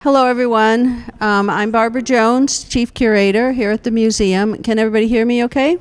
Hello, everyone. I'm Barbara Jones, Chief Curator here at the museum. Can everybody hear me okay?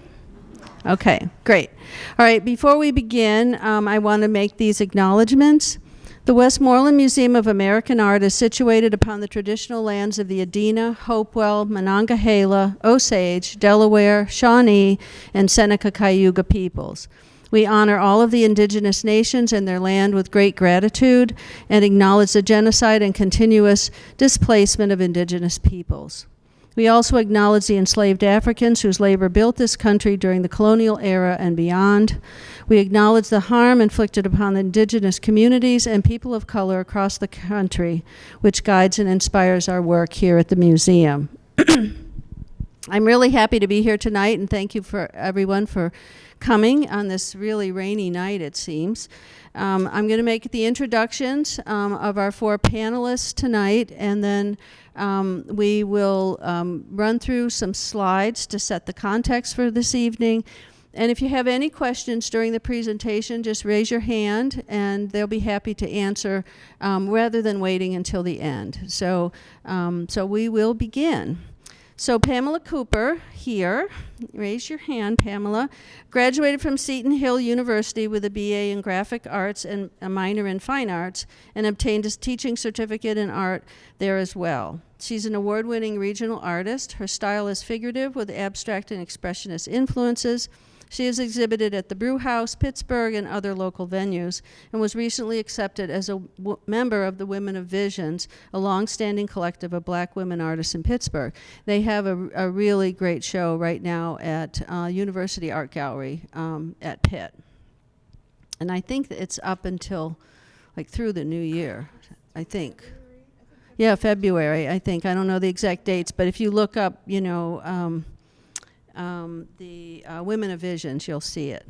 Okay, great. All right, before we begin, I want to make these acknowledgments. The Westmoreland Museum of American Art is situated upon the traditional lands of the Adena, Hopewell, Monongahela, Osage, Delaware, Shawnee, and Seneca Cayuga peoples. We honor all of the indigenous nations and their land with great gratitude and acknowledge the genocide and continuous displacement of indigenous peoples. We also acknowledge the enslaved Africans whose labor built this country during the colonial era and beyond. We acknowledge the harm inflicted upon the indigenous communities and people of color across the country, which guides and inspires our work here at the museum. I'm really happy to be here tonight, and thank you for everyone for coming on this really rainy night, it seems. I'm going to make the introductions of our four panelists tonight, and then we will run through some slides to set the context for this evening. And if you have any questions during the presentation, just raise your hand, and they'll be happy to answer rather than waiting until the end. So we will begin. So Pamela Cooper here, raise your hand, Pamela, graduated from Seton Hill University with a BA in Graphic Arts and a minor in Fine Arts, and obtained a teaching certificate in art there as well. She's an award-winning regional artist. Her style is figurative with abstract and expressionist influences. She has exhibited at the Brew House, Pittsburgh, and other local venues, and was recently accepted as a member of the Women of Visions, a long-standing collective of black women artists in Pittsburgh. They have a really great show right now at University Art Gallery at Pitt. And I think that it's up until, like, through the new year, I think. Yeah, February, I think. I don't know the exact dates, but if you look up, you know, the Women of Visions, you'll see it.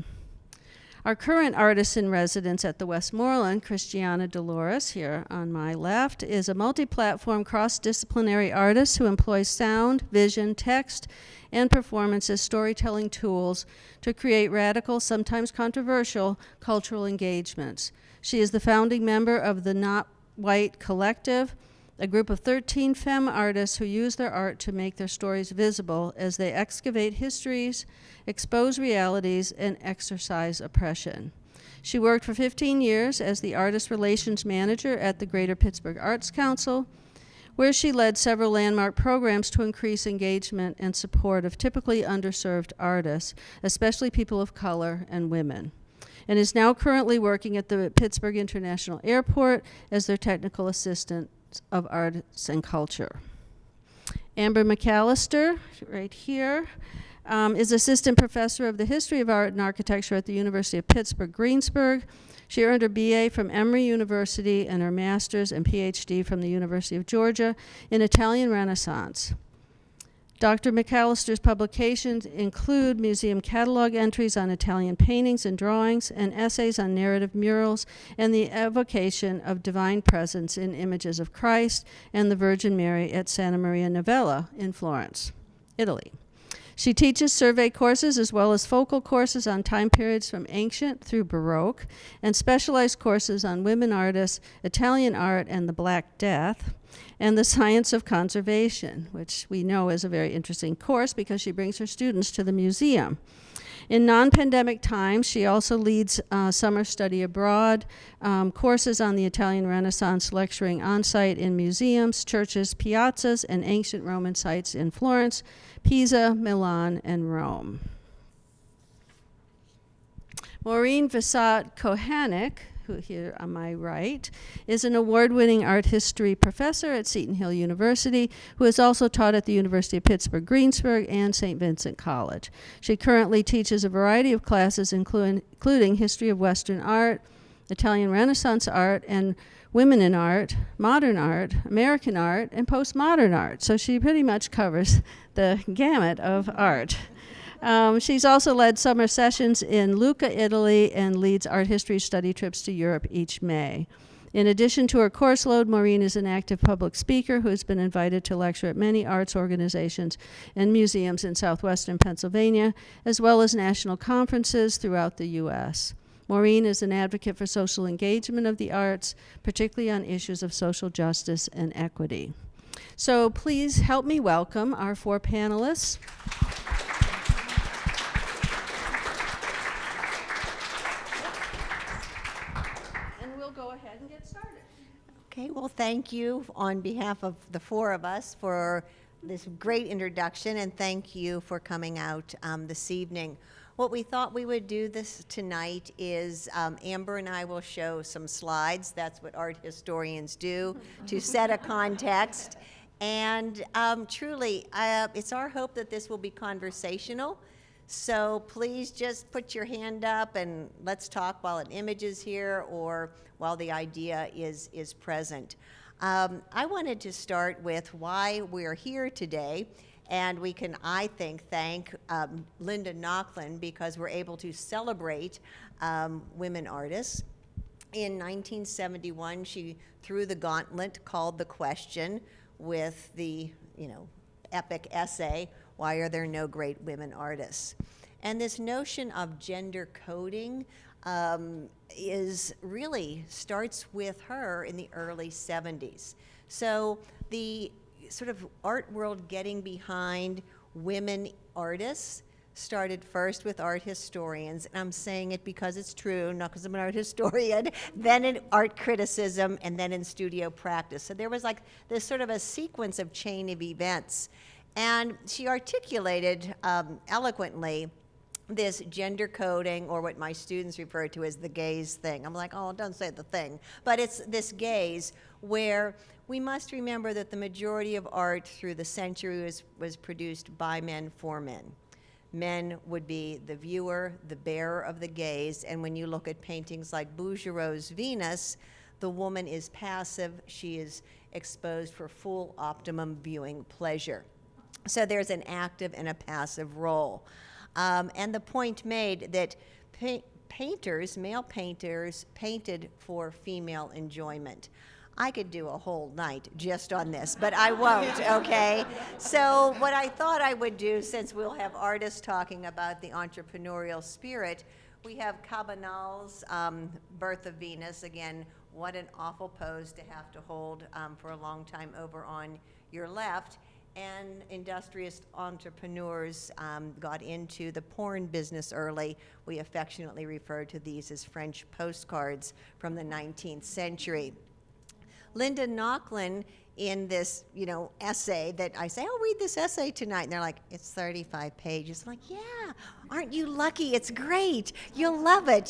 Our current artist in residence at the Westmoreland, Christiane Dolores, here on my left, is a multi-platform cross-disciplinary artist who employs sound, vision, text, and performance as storytelling tools to create radical, sometimes controversial, cultural engagements. She is the founding member of the Not White Collective, a group of 13 femme artists who use their art to make their stories visible as they excavate histories, expose realities, and exercise oppression. She worked for 15 years as the artist relations manager at the Greater Pittsburgh Arts Council, where she led several landmark programs to increase engagement and support of typically underserved artists, especially people of color and women, and is now currently working at the Pittsburgh International Airport as their technical assistant of Arts and Culture. Amber McAlister, right here, is Assistant Professor of the History of Art and Architecture at the University of Pittsburgh, Greensburg. She earned her BA from Emory University and her Master's and PhD from the University of Georgia in Italian Renaissance. Dr. McAlister's publications include museum catalog entries on Italian paintings and drawings, and essays on narrative murals and the evocation of divine presence in images of Christ and the Virgin Mary at Santa Maria Novella in Florence, Italy. She teaches survey courses as well as focal courses on time periods from ancient through Baroque, and specialized courses on women artists, Italian art, and the Black Death, and the science of conservation, which we know is a very interesting course because she brings her students to the museum. In non-pandemic times, she also leads summer study abroad courses on the Italian Renaissance, lecturing on-site in museums, churches, piazzas, and ancient Roman sites in Florence, Pisa, Milan, and Rome. Maureen Vissat Kohanek, who here on my right, is an award-winning art history professor at Seton Hill University, who has also taught at the University of Pittsburgh, Greensburg, and St. Vincent College. She currently teaches a variety of classes, including history of Western art, Italian Renaissance art, and women in art, modern art, American art, and postmodern art. So she pretty much covers the gamut of art. She's also led summer sessions in Lucca, Italy, and leads art history study trips to Europe each May. In addition to her course load, Maureen is an active public speaker who has been invited to lecture at many arts organizations and museums in southwestern Pennsylvania, as well as national conferences throughout the U.S. Maureen is an advocate for social engagement of the arts, particularly on issues of social justice and equity. So please help me welcome our 4 panelists. And we'll go ahead and get started. Okay, well, thank you on behalf of the 4 of us for this great introduction, and thank you for coming out this evening. What we thought we would do this tonight is Amber and I will show some slides. That's what art historians do, to set a context. And truly, it's our hope that this will be conversational. So please just put your hand up and let's talk while an image is here or while the idea is present. I wanted to start with why we're here today, and we can, I think, thank Linda Nochlin because we're able to celebrate women artists. In 1971, she threw the gauntlet called The Question with the, epic essay, Why Are There No Great Women Artists? And this notion of gender coding starts with her in the early 70s. So the sort of art world getting behind women artists started first with art historians, and I'm saying it because it's true, not because I'm an art historian, then in art criticism, and then in studio practice. So there was like this sort of a sequence of chain of events. And she articulated eloquently this gender coding, or what my students refer to as the gaze thing. I'm like, oh, don't say the thing. But it's this gaze where we must remember that the majority of art through the century was produced by men for men. Men would be the viewer, the bearer of the gaze, and when you look at paintings like Bouguereau's Venus, the woman is passive, she is exposed for full optimum viewing pleasure. So there's an active and a passive role. And the point made that painters, male painters, painted for female enjoyment. I could do a whole night just on this, but I won't, okay? So what I thought I would do, since we'll have artists talking about the entrepreneurial spirit, we have Cabanal's Birth of Venus. Again, what an awful pose to have to hold for a long time over on your left. And industrious entrepreneurs got into the porn business early. We affectionately refer to these as French postcards from the 19th century. Linda Nochlin, in this, essay that I say, oh, read this essay tonight. And they're like, it's 35 pages. I'm like, yeah, aren't you lucky? It's great. You'll love it,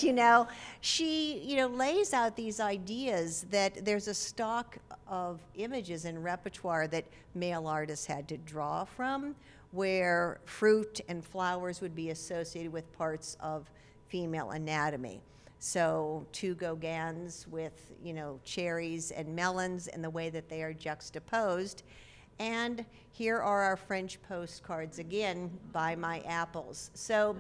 She, lays out these ideas that there's a stock of images and repertoire that male artists had to draw from, where fruit and flowers would be associated with parts of female anatomy. So 2 Gauguins with, cherries and melons and the way that they are juxtaposed. And here are our French postcards again by my apples. So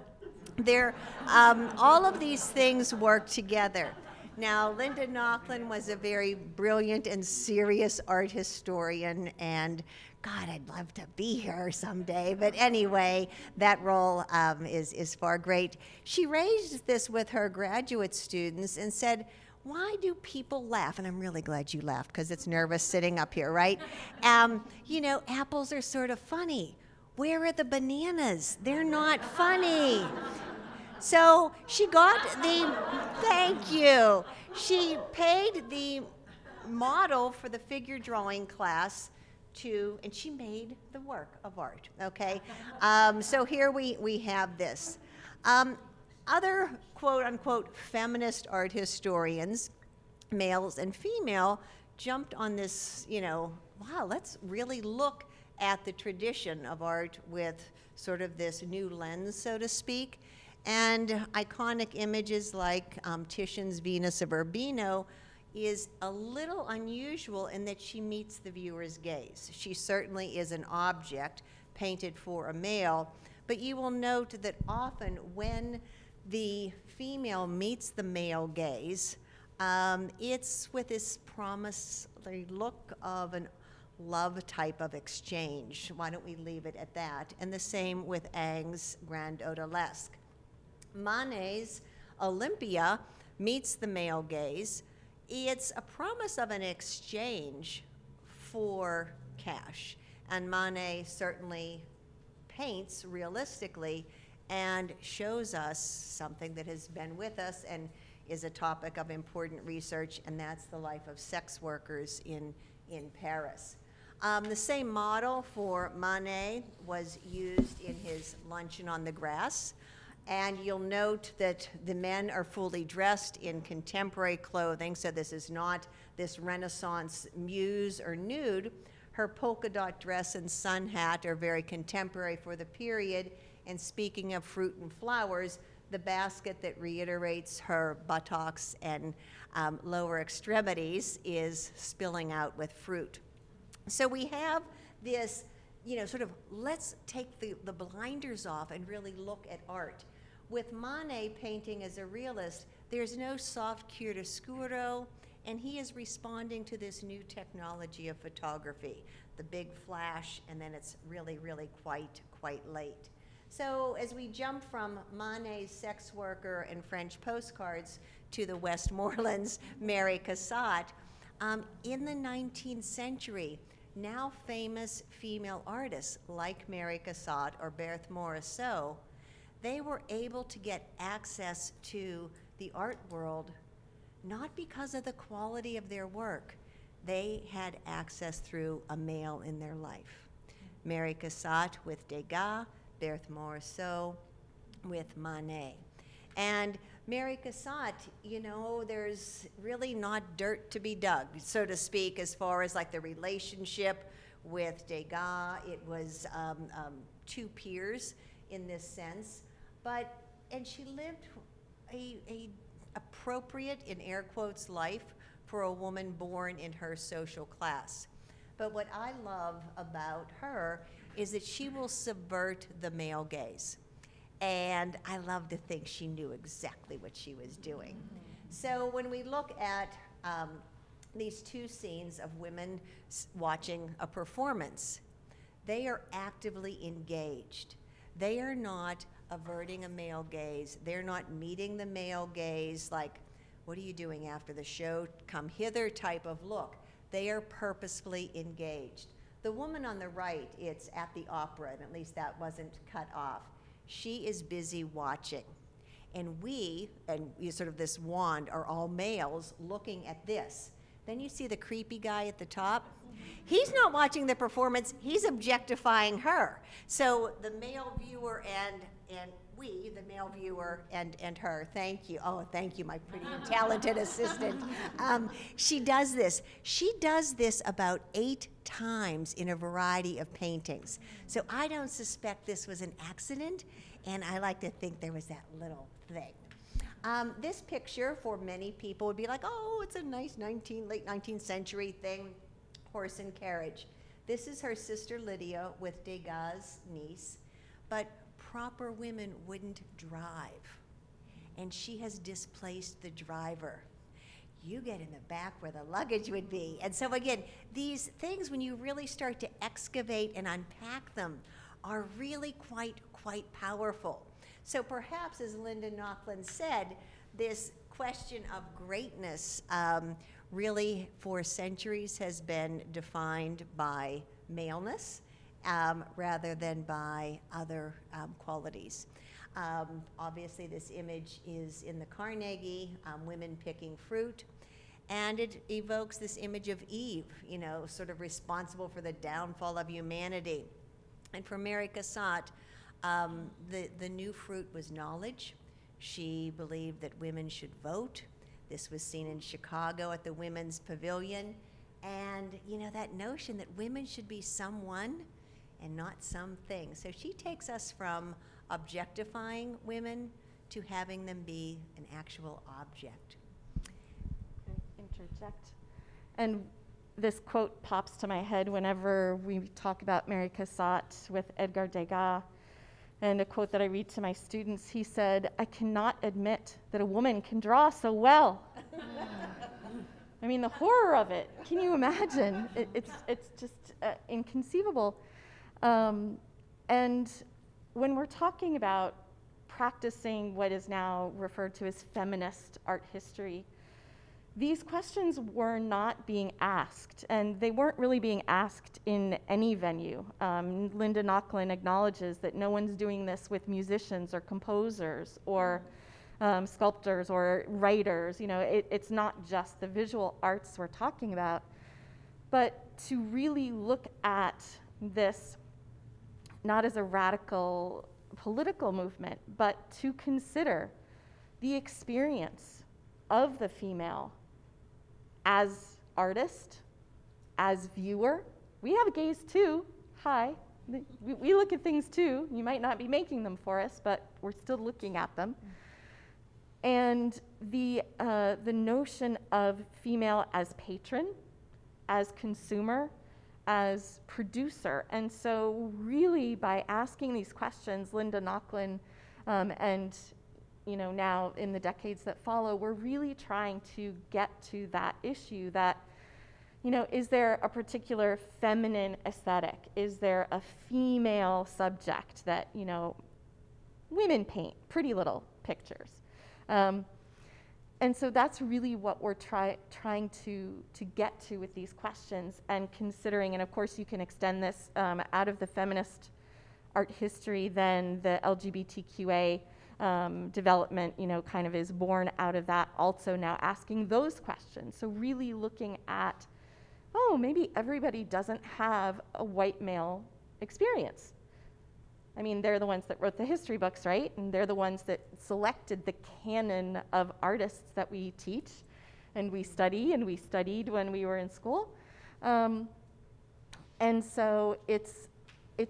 all of these things work together. Now, Linda Nochlin was a very brilliant and serious art historian, and God, I'd love to be here someday. But anyway, that role is far great. She raised this with her graduate students and said, why do people laugh? And I'm really glad you laughed because it's nervous sitting up here, right? Apples are sort of funny. Where are the bananas? They're not funny. So she got thank you. She paid the model for the figure drawing class and she made the work of art, okay? So here we have this. Other quote unquote feminist art historians, males and female, jumped on this, wow, let's really look at the tradition of art with sort of this new lens, so to speak. And iconic images like Titian's Venus of Urbino is a little unusual in that she meets the viewer's gaze. She certainly is an object painted for a male, but you will note that often when the female meets the male gaze, it's with this promissory look of an love type of exchange. Why don't we leave it at that? And the same with Ingres' Grand Odalisque. Monet's Olympia meets the male gaze, it's a promise of an exchange for cash. And Monet certainly paints realistically and shows us something that has been with us and is a topic of important research, and that's the life of sex workers in Paris. The same model for Monet was used in his Luncheon on the Grass. And you'll note that the men are fully dressed in contemporary clothing, so this is not this Renaissance muse or nude. Her polka dot dress and sun hat are very contemporary for the period. And speaking of fruit and flowers, the basket that reiterates her buttocks and lower extremities is spilling out with fruit. So we have this, sort of, let's take the blinders off and really look at art. With Monet painting as a realist, there's no soft chiaroscuro, and he is responding to this new technology of photography, the big flash, and then it's really, really quite late. So as we jump from Monet's sex worker and French postcards to the Westmoreland's MaryCassatt, in the 19th century, now famous female artists like MaryCassatt or Berthe Morisot, they were able to get access to the art world not because of the quality of their work. They had access through a male in their life. MaryCassatt with Degas, Berthe Morisot with Monet. And MaryCassatt, there's really not dirt to be dug, so to speak, as far as like the relationship with Degas. It was two peers in this sense. And she lived a appropriate, in air quotes, life for a woman born in her social class. But what I love about her is that she will subvert the male gaze. And I love to think she knew exactly what she was doing. So when we look at these two scenes of women watching a performance, they are actively engaged. They are not averting a male gaze. They're not meeting the male gaze like, what are you doing after the show? Come hither type of look. They are purposefully engaged. The woman on the right, it's at the opera, and at least that wasn't cut off. She is busy watching. And we, and sort of this wand, are all males looking at this. Then you see the creepy guy at the top. He's not watching the performance, he's objectifying her. So the male viewer and we, the male viewer and her, thank you. Oh, thank you, my pretty and talented assistant. She does this. She does this about 8 times in a variety of paintings. So I don't suspect this was an accident, and I like to think there was that little thing. This picture, for many people, would be like, oh, it's a nice late 19th century thing, horse and carriage. This is her sister Lydia with Degas' niece, but proper women wouldn't drive, and she has displaced the driver. You get in the back where the luggage would be. And so again, these things, when you really start to excavate and unpack them, are really quite powerful. So perhaps, as Linda Nochlin said, this question of greatness really for centuries has been defined by maleness rather than by other qualities. Obviously, this image is in the Carnegie, women picking fruit, and it evokes this image of Eve, sort of responsible for the downfall of humanity. And for MaryCassatt, the new fruit was knowledge. She believed that women should vote. This was seen in Chicago at the Women's Pavilion. And, that notion that women should be someone and not something. So she takes us from objectifying women to having them be an actual object. Interject. And this quote pops to my head whenever we talk about MaryCassatt with Edgar Degas. And a quote that I read to my students, he said, "I cannot admit that a woman can draw so well." I mean, the horror of it. Can you imagine? It's just inconceivable. And when we're talking about practicing what is now referred to as feminist art history, these questions were not being asked, and they weren't really being asked in any venue. Linda Nochlin acknowledges that no one's doing this with musicians or composers or sculptors or writers. You know, it's not just the visual arts we're talking about, but to really look at this not as a radical political movement, but to consider the experience of the female as artist, as viewer. We have a gaze too. Hi. We look at things too. You might not be making them for us, but we're still looking at them. And the notion of female as patron, as consumer, as producer. And so really by asking these questions, Linda Nochlin and now in the decades that follow, we're really trying to get to that issue that, is there a particular feminine aesthetic? Is there a female subject that, women paint pretty little pictures? And so that's really what we're trying to get to with these questions and considering, and of course you can extend this out of the feminist art history, then the LGBTQA development, kind of is born out of that, also now asking those questions. So really looking at, maybe everybody doesn't have a white male experience. I mean, they're the ones that wrote the history books, right? And they're the ones that selected the canon of artists that we teach and we study and we studied when we were in school. And so it's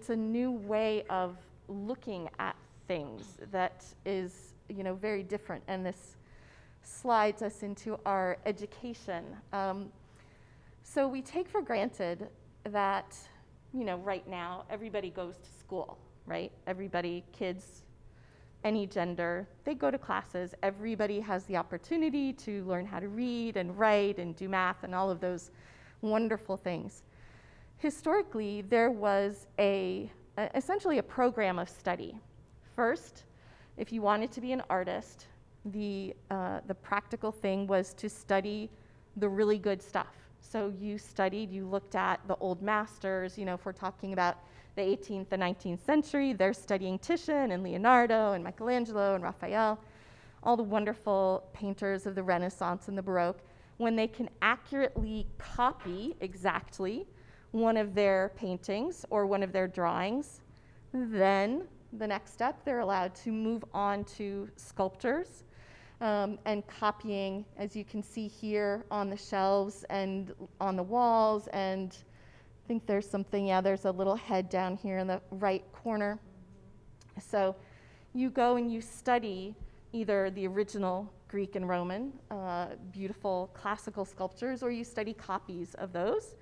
a new way of looking at things that is, very different. And this slides us into our education. So we take for granted that, right now, everybody goes to school, right? Everybody, kids, any gender, they go to classes. Everybody has the opportunity to learn how to read and write and do math and all of those wonderful things. Historically, there was essentially a program of study. First, if you wanted to be an artist, the practical thing was to study the really good stuff. So you looked at the old masters, if we're talking about the 18th and 19th century, they're studying Titian and Leonardo and Michelangelo and Raphael, all the wonderful painters of the Renaissance and the Baroque. When they can accurately copy exactly one of their paintings or one of their drawings, then the next step, they're allowed to move on to sculptures and copying, as you can see here on the shelves and on the walls. And I think there's something, there's a little head down here in the right corner. So you go and you study either the original Greek and Roman, beautiful classical sculptures, or you study copies of those.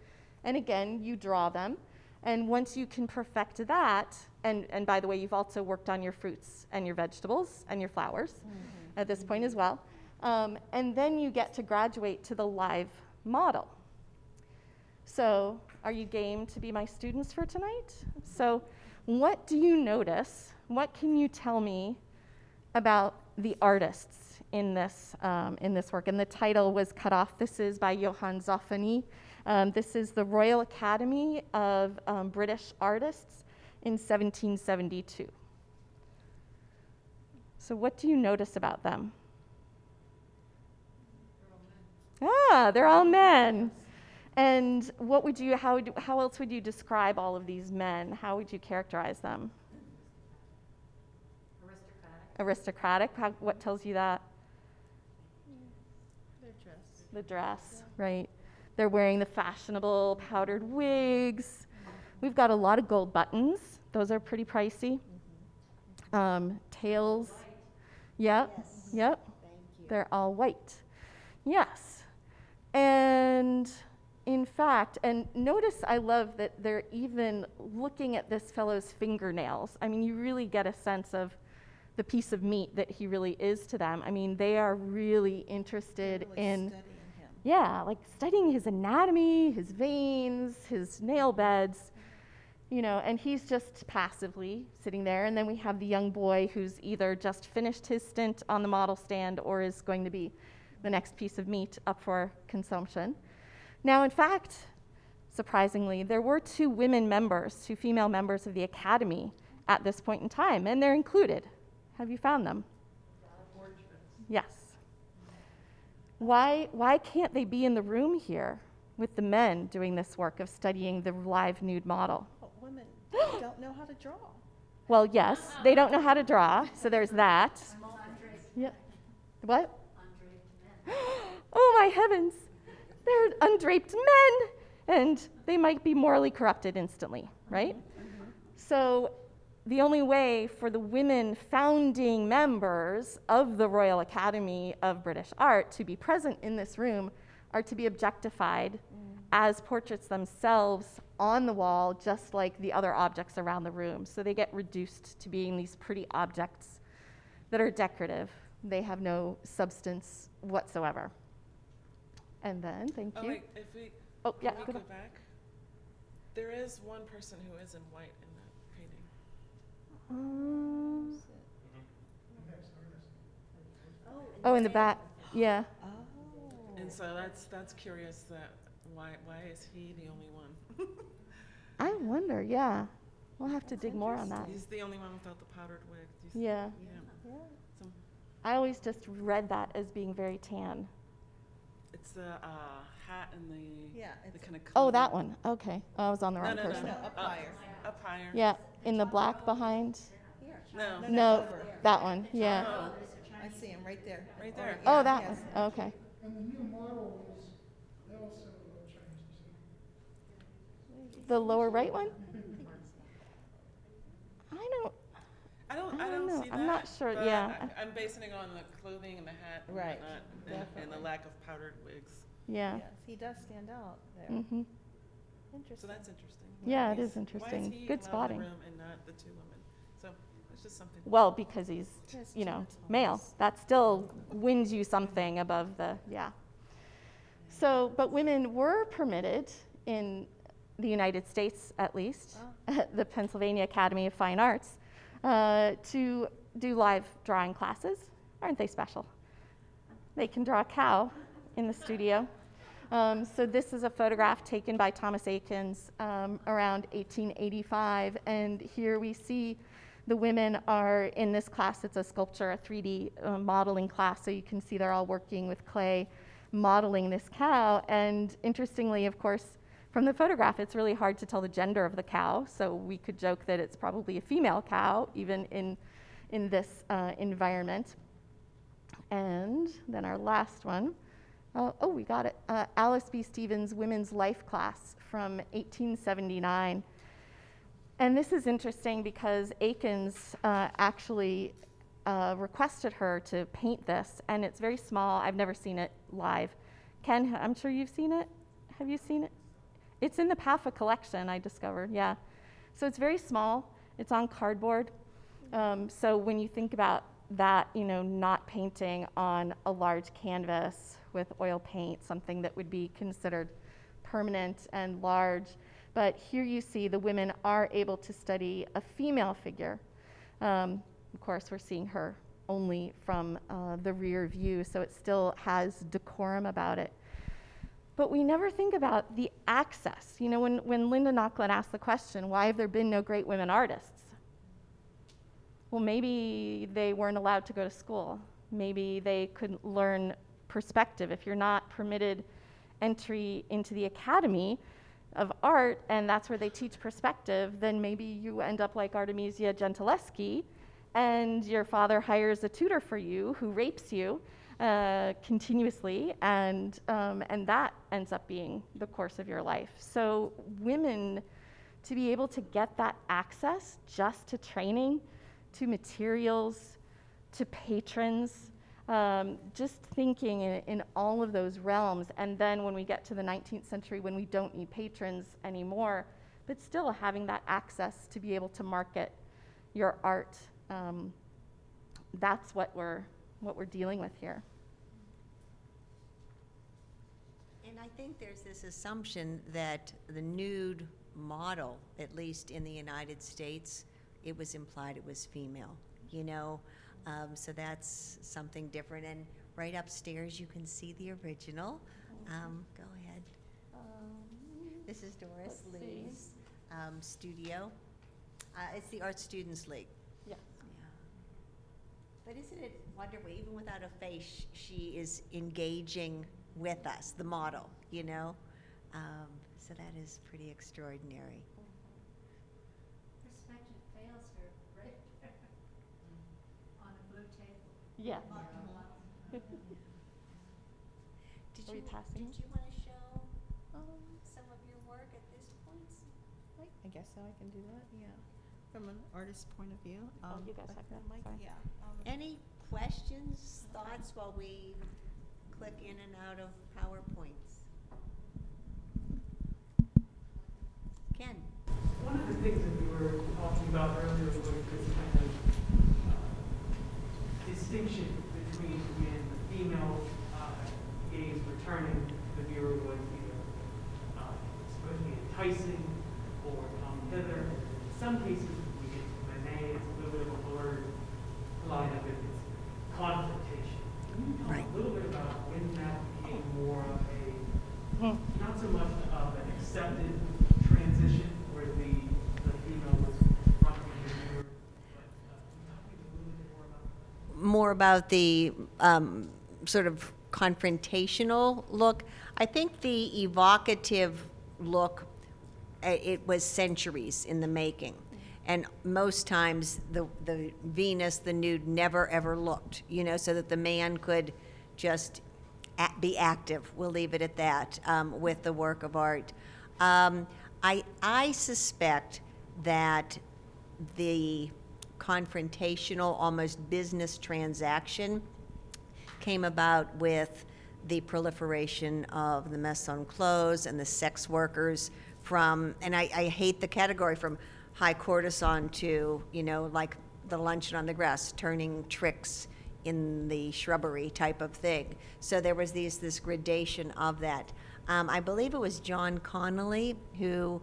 And again, you draw them. And once you can perfect that, and by the way, you've also worked on your fruits and your vegetables and your flowers at this point as well. And then you get to graduate to the live model. So are you game to be my students for tonight? So what do you notice? What can you tell me about the artists in this work? And the title was cut off. This is by Johann Zoffany. This is the Royal Academy of British Artists in 1772. So what do you notice about them? They're all men. And what would you, how else would you describe all of these men? How would you characterize them? Aristocratic. What tells you that? Their dress. The dress, right. They're wearing the fashionable powdered wigs. We've got a lot of gold buttons. Those are pretty pricey. Tails. Yep. Yes. Yep. Thank you. They're all white. Yes. And in fact, and notice I love that they're even looking at this fellow's fingernails. I mean, you really get a sense of the piece of meat that he really is to them. I mean, they are really interested in studying his anatomy, his veins, his nail beds. you know, and he's just passively sitting there. And then we have the young boy who's either just finished his stint on the model stand or is going to be the next piece of meat up for consumption. Now, in fact, surprisingly, there were two female members of the Academy at this point in time, and they're included. Have you found them? Yes. Why can't they be in the room here with the men doing this work of studying the live nude model? But women don't know how to draw. Well, yes, they don't know how to draw, so there's that. Yeah. What? Oh my heavens, they're undraped men, and they might be morally corrupted instantly, right? So the only way for the women founding members of the Royal Academy of British Art to be present in this room are to be objectified as portraits themselves on the wall, just like the other objects around the room. So they get reduced to being these pretty objects that are decorative. They have no substance whatsoever. And then, thank you. Oh, wait, if we, Oh, yeah, can we go go back. back? There is one person who is in white in that painting. Oh, in the back, yeah. And so that's curious that why is he the only one? I wonder, yeah. We'll have to dig more on that. He's the only one without the powdered wig. Do you see? Yeah. Yeah. So I always just read that as being very tan. it's the hat and the Yeah, the it's kind of Oh, that one. Okay. I was on the wrong no, person. no, up higher. Up higher. Yeah, in the black behind. Here. No. No, over. that one. Yeah. Oh, I see him right there. Right there. Oh, that yes. one. Okay. And the new model is, they also changed. The lower right one? I don't don't know. see I'm that. not sure, but yeah. I'm basing it on the clothing and the hat and Right. whatnot, and the lack of powdered wigs. Yeah. Yes, he does stand out there. Mm-hmm. Interesting. So that's interesting. Yeah, it Why is interesting. Why is he Good allowed spotting. in the room and not the two women? So it's just something. Well, because he's, There's you know, genitals. male. That still wins you something above the, yeah. So, but women were permitted in the United States, at least, the Pennsylvania Academy of Fine Arts, to do live drawing classes. Aren't they special? They can draw a cow in the studio. So this is a photograph taken by Thomas Eakins around 1885, and here we see the women are in this class. It's a sculpture, a 3D modeling class, so you can see they're all working with clay, modeling this cow. And interestingly, of course, from the photograph, it's really hard to tell the gender of the cow, so we could joke that it's probably a female cow, even in this environment. And then our last one. Oh, we got it. Alice B. Stevens' Women's Life class from 1879. And this is interesting because Eakins actually requested her to paint this, and it's very small. I've never seen it live. Ken, I'm sure you've seen it. Have you seen it? It's in the PAFA collection, I discovered, yeah. So it's very small. It's on cardboard. So when you think about that, you know, not painting on a large canvas with oil paint, something that would be considered permanent and large. But here you see the women are able to study a female figure. Of course, we're seeing her only from the rear view, so it still has decorum about it. But we never think about the access. You know, when Linda Nochlin asked the question, why have there been no great women artists? Well, maybe they weren't allowed to go to school. Maybe they couldn't learn perspective. If you're not permitted entry into the Academy of Art, and that's where they teach perspective, then maybe you end up like Artemisia Gentileschi, and your father hires a tutor for you who rapes you continuously, and that ends up being the course of your life. So women, to be able to get that access just to training, to materials, to patrons, just thinking in all of those realms. And then when we get to the 19th century, when we don't need patrons anymore, but still having that access to be able to market your art, that's what we're dealing with here. And I think there's this assumption that the nude model, at least in the United States, it was implied it was female, you know? So that's something different. And right upstairs, you can see the original. Go ahead. This is Doris Lee's studio. It's the Art Students League. Yeah. Yeah. But isn't it wonderful, even without a face, she is engaging with us, the model, you know? So that is pretty extraordinary. Perspective fails her right there on a blue table. Yeah. Did Are we passing? Did you want to show some of your work at this point? I guess so, I can do that, yeah. From an artist's point of view. You guys have that, Mike, sorry. yeah. Any questions, thoughts while we click in and out of PowerPoints? Ken? One of the things that we were talking about earlier was this kind of distinction between when the female gaze returning to the viewer was either supposed to be enticing or come hither. In some cases, when we get to Monet, it's a little bit of a blurred line of it. It's confrontation. Can you talk a little bit about when that became more of a, not so much of an accepted transition where the female was fronting the viewer, but talking a little bit more about More about the sort of confrontational look. I think the evocative look, it was centuries in the making. And most times the Venus, the nude, never ever looked, you know, so that the man could just be active. We'll leave it at that with the work of art. I suspect that the confrontational, almost business transaction came about with the proliferation of the maison clothes and the sex workers from, and I hate the category, from high courtesan to, you know, like the luncheon on the grass, turning tricks in the shrubbery type of thing. So there was this gradation of that. I believe it was John Connolly who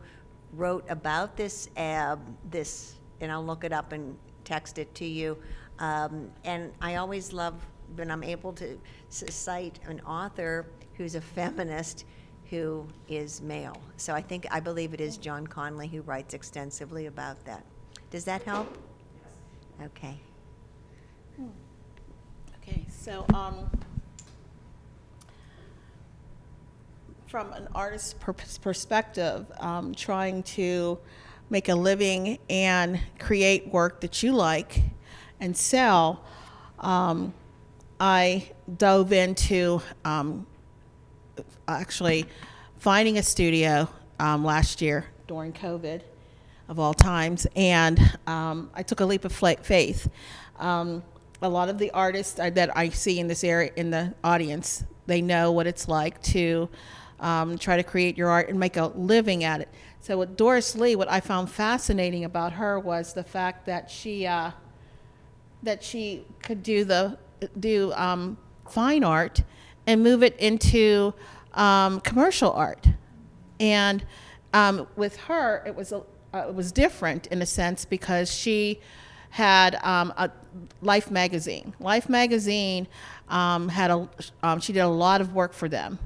wrote about this, and I'll look it up and text it to you. And I always love when I'm able to cite an author who's a feminist who is male. So I believe it is John Connolly who writes extensively about that. Does that help? Yes. Okay. Okay, so from an artist's perspective, trying to make a living and create work that you like and sell, I dove into actually finding a studio last year during COVID, of all times, and I took a leap of faith. A lot of the artists that I see in this area, in the audience, they know what it's like to try to create your art and make a living at it. So with Doris Lee, what I found fascinating about her was the fact that she could do fine art and move it into commercial art. And with her, it was different in a sense because she had a Life magazine. Life magazine she did a lot of work for them,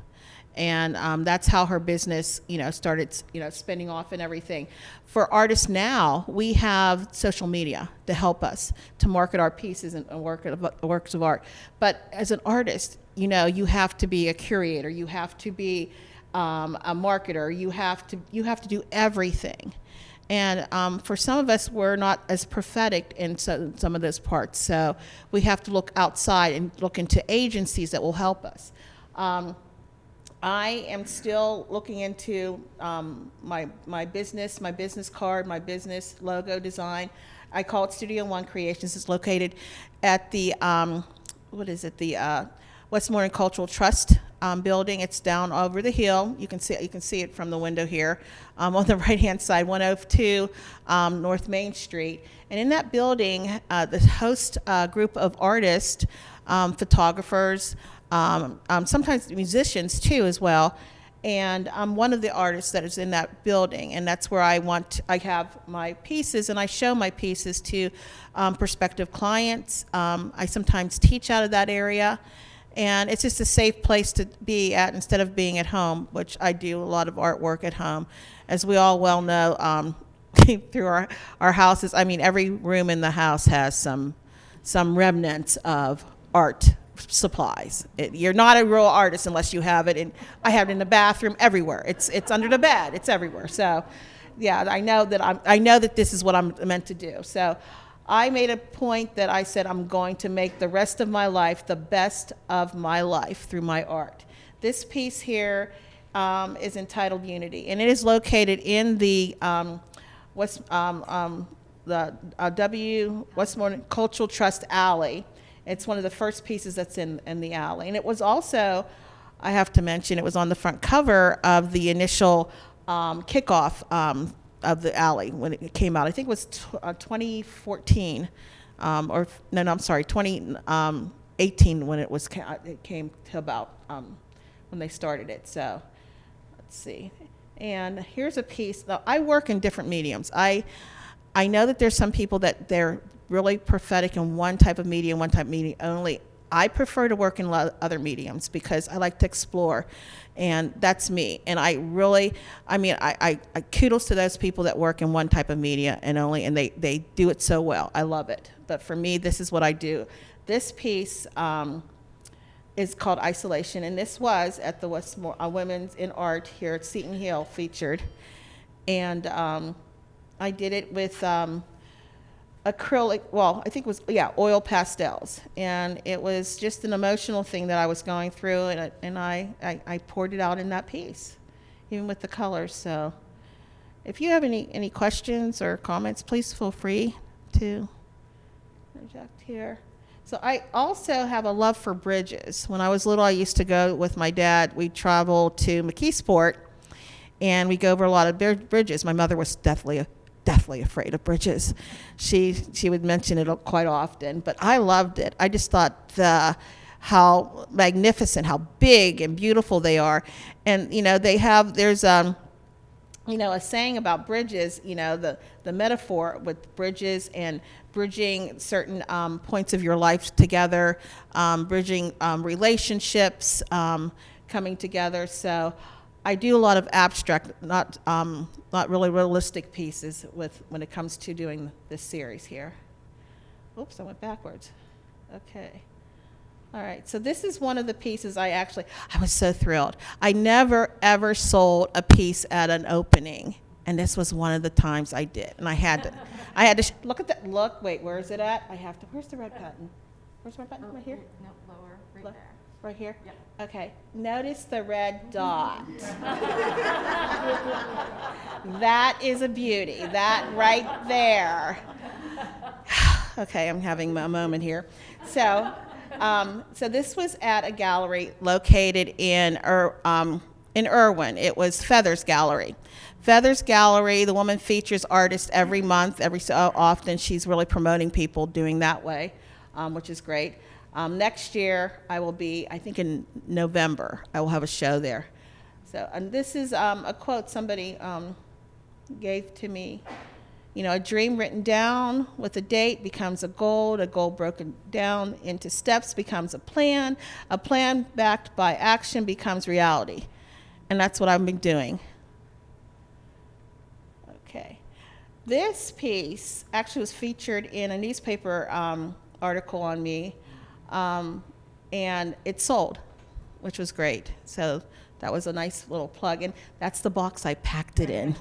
and that's how her business, started, spinning off and everything. For artists now, we have social media to help us to market our pieces and works of art. But as an artist, you have to be a curator. You have to be a marketer. You have to do everything. And for some of us, we're not as prophetic in some of those parts. So we have to look outside and look into agencies that will help us. I am still looking into my business card, my business logo design. I call it Studio One Creations. It's located at the, the Westmoreland Cultural Trust building. It's down over the hill. You can see it from the window here on the right-hand side, 102 North Main Street. And in that building, the host group of artists, photographers, sometimes musicians too as well, And I'm one of the artists that is in that building, and that's where I have my pieces, and I show my pieces to prospective clients. I sometimes teach out of that area, and it's just a safe place to be at instead of being at home, which I do a lot of artwork at home. As we all well know, through our houses, I mean, every room in the house has some remnants of art supplies. You're not a real artist unless you have it. I have it in the bathroom, everywhere. It's under the bed. It's everywhere. So, yeah, I know that this is what I'm meant to do. So, I made a point that I said I'm going to make the rest of my life the best of my life through my art. This piece here is entitled Unity, and it is located in the Westmoreland Cultural Trust Alley. It's one of the first pieces that's in the alley. And it was also, I have to mention, it was on the front cover of the initial kickoff of the alley when it came out. I think it was 2014, 2018 when it came to about when they started it. So let's see. And here's a piece. Now, I work in different mediums. I know that there's some people that they're really prophetic in one type of medium only. I prefer to work in other mediums because I like to explore, and that's me. And I kudos to those people that work in one type of media and they do it so well. I love it. But for me, this is what I do. This piece is called Isolation, and this was at the Women's in Art here at Seton Hill featured. And I did it with acrylic, I think it was, oil pastels. And it was just an emotional thing that I was going through, and I poured it out in that piece, even with the colors. So if you have any questions or comments, please feel free to interject here. So I also have a love for bridges. When I was little, I used to go with my dad. We'd travel to McAlister, and we go over a lot of bridges. My mother was deathly afraid of bridges. She would mention it quite often, but I loved it. I just thought how magnificent, how big and beautiful they are. And there's a saying about bridges, the metaphor with bridges and bridging certain points of your life together, bridging relationships, coming together. So I do a lot of abstract, not really realistic pieces when it comes to doing this series here. Oops, I went backwards. Okay. All right, so this is one of the pieces I was so thrilled. I never, ever sold a piece at an opening, and this was one of the times I did. And I had to look at that, wait, where is it at? Where's the red button? Where's the red button? Right here? No, lower, right there. Right here? Yep. Okay, notice the red dot. That is a beauty, that right there. Okay, I'm having a moment here. So this was at a gallery located in Irwin. It was Feathers Gallery. Feathers Gallery, the woman features artists every month, every so often. She's really promoting people doing that way, which is great. Next year, I will be, I think in November, I will have a show there. So, and this is a quote somebody gave to me. A dream written down with a date becomes a goal broken down into steps becomes a plan backed by action becomes reality. And that's what I've been doing. Okay. This piece actually was featured in a newspaper article on me, and it sold, which was great. So that was a nice little plug, and that's the box I packed it in.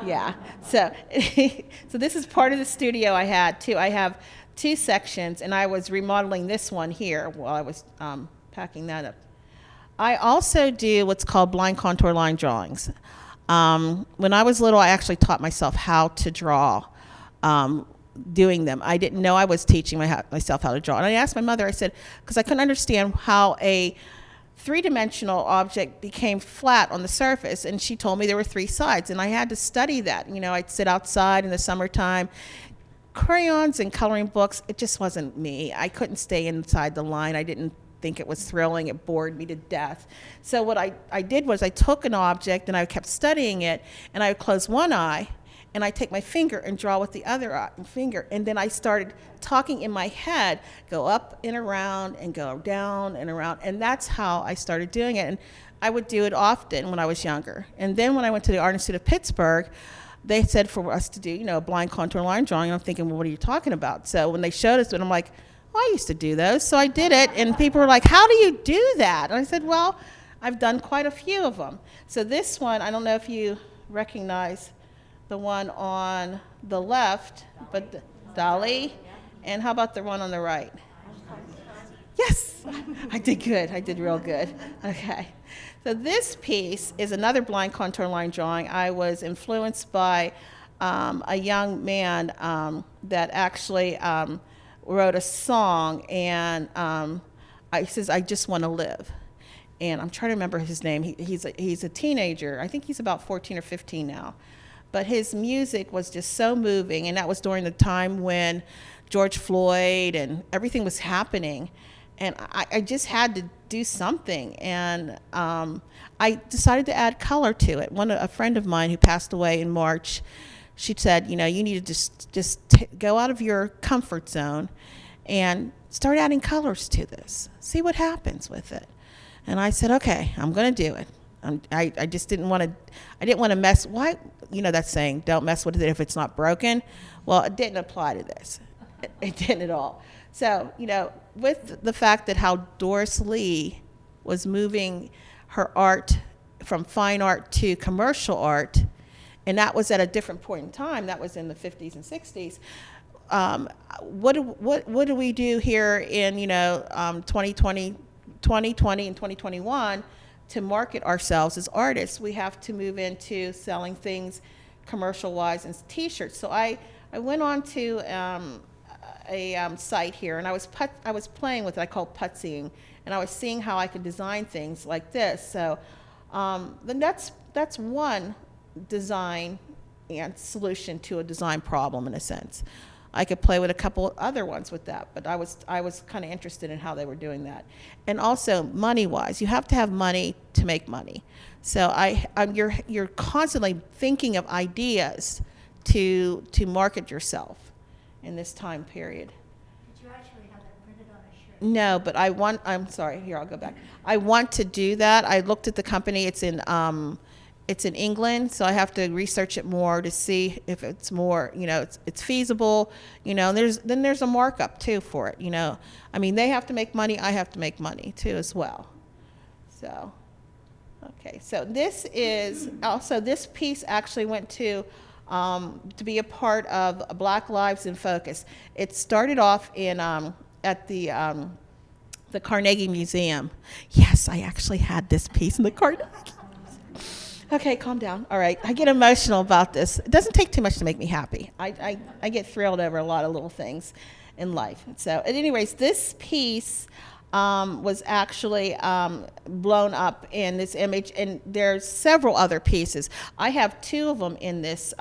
Yeah. So this is part of the studio I had too. I have two sections, and I was remodeling this one here while I was packing that up. I also do what's called blind contour line drawings. When I was little, I actually taught myself how to draw, doing them. I didn't know I was teaching myself how to draw. And I asked my mother, I said, because I couldn't understand how a three-dimensional object became flat on the surface, and she told me there were three sides, and I had to study that. I'd sit outside in the summertime, crayons and coloring books, it just wasn't me. I couldn't stay inside the line. I didn't think it was thrilling. It bored me to death. So what I did was I took an object and I kept studying it, and I would close one eye, and I take my finger and draw with the other finger, and then I started talking in my head, go up and around and go down and around, and that's how I started doing it. And I would do it often when I was younger. And then when I went to the Art Institute of Pittsburgh, they said for us to do, you know, blind contour line drawing. And I'm thinking, well, what are you talking about? So when they showed us it, I'm like, oh, I used to do those. So I did it, and people were like, how do you do that? And I said, well, I've done quite a few of them. So this one, I don't know if you recognize the one on the left, but Dali. And how about the one on the right? Yes, I did good. I did real good. Okay. So this piece is another blind contour line drawing. I was influenced by a young man that actually wrote a song, and he says, I just want to live. And I'm trying to remember his name. He's a teenager. I think he's about 14 or 15 now. But his music was just so moving, and that was during the time when George Floyd and everything was happening. And I just had to do something, and I decided to add color to it. A friend of mine who passed away in March, she said, you know, you need to just go out of your comfort zone and start adding colors to this. See what happens with it. And I said, okay, I'm going to do it. I just didn't want to mess. Why, you know that saying, don't mess with it if it's not broken? Well, it didn't apply to this. It didn't at all. So, you know, with the fact that how Doris Lee was moving her art from fine art to commercial art, and that was at a different point in time, that was in the 50s and 60s, what do we do here in, you know, 2020 and 2021 to market ourselves as artists? We have to move into selling things commercial-wise and T-shirts. So I went on to a site here, and I was playing with it. I call putsying, and I was seeing how I could design things like this. So then that's one design and solution to a design problem in a sense. I could play with a couple other ones with that, but I was kind of interested in how they were doing that. And also money-wise, you have to have money to make money. So you're constantly thinking of ideas to market yourself in this time period. Did you actually have that printed on a shirt? No, but I'm sorry, here, I'll go back. I want to do that. I looked at the company, it's in England, so I have to research it more to see if it's more, you know, it's feasible, you know, and there's a markup too for it, you know. I mean, they have to make money, I have to make money too as well. So, okay, so this piece actually went to be a part of Black Lives in Focus. It started off in at the Carnegie Museum. Yes, I actually had this piece in the Carnegie. Okay, calm down. All right, I get emotional about this. It doesn't take too much to make me happy. I get thrilled over a lot of little things in life. So, at any rate, this piece was actually blown up in this image, and there's several other pieces. I have two of them in this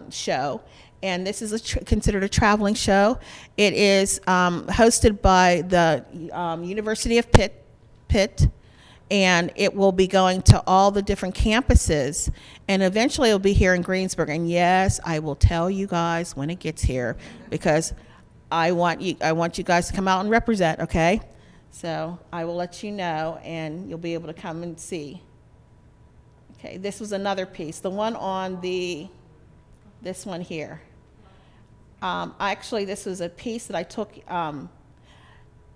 show, and this is considered a traveling show. It is hosted by the University of Pitt, and it will be going to all the different campuses, and eventually it'll be here in Greensburg. And yes, I will tell you guys when it gets here, because I want you guys to come out and represent, okay? So I will let you know, and you'll be able to come and see. Okay, this was another piece. The one on this one here. Actually, this was a piece that I took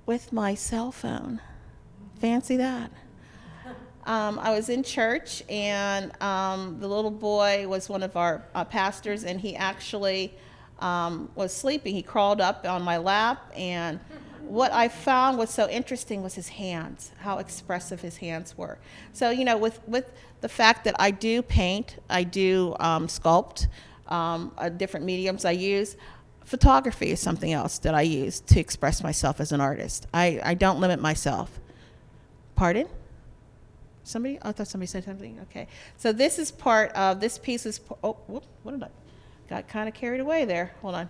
with my cell phone. Fancy that. I was in church, and the little boy was one of our pastors, and he actually was sleeping. He crawled up on my lap, and what I found was so interesting was his hands, how expressive his hands were. So, you know, with the fact that I do paint, I do sculpt, different mediums I use, photography is something else that I use to express myself as an artist. I don't limit myself. Pardon? Somebody? I thought somebody said something. Okay. So this is part of, this piece is, oh, whoop, what did I, got kind of carried away there. Hold on.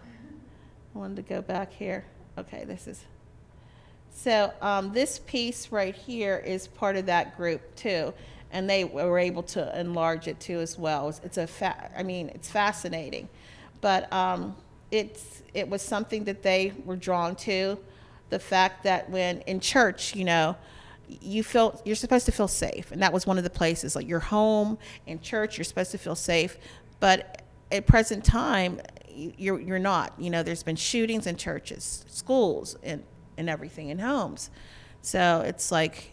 I wanted to go back here. Okay, this is, So this piece right here is part of that group too, and they were able to enlarge it too as well. It's fascinating, but it was something that they were drawn to. The fact that when in church, you're supposed to feel safe, and that was one of the places, like your home and church, you're supposed to feel safe, but at present time, you're not. There's been shootings in churches, schools, and everything in homes. So it's like,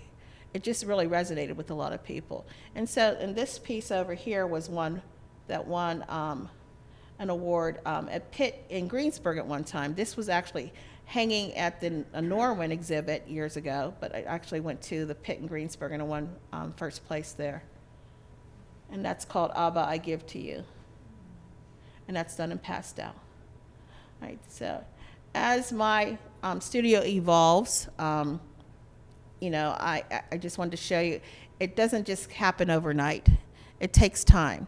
it just really resonated with a lot of people. And so, and this piece over here was one that won an award at Pitt in Greensburg at one time. This was actually hanging at the Norwin exhibit years ago, but I actually went to the Pitt in Greensburg and I won first place there. And that's called Abba, I Give to You. And that's done in pastel. All right, so as my studio evolves, I just wanted to show you, it doesn't just happen overnight. It takes time.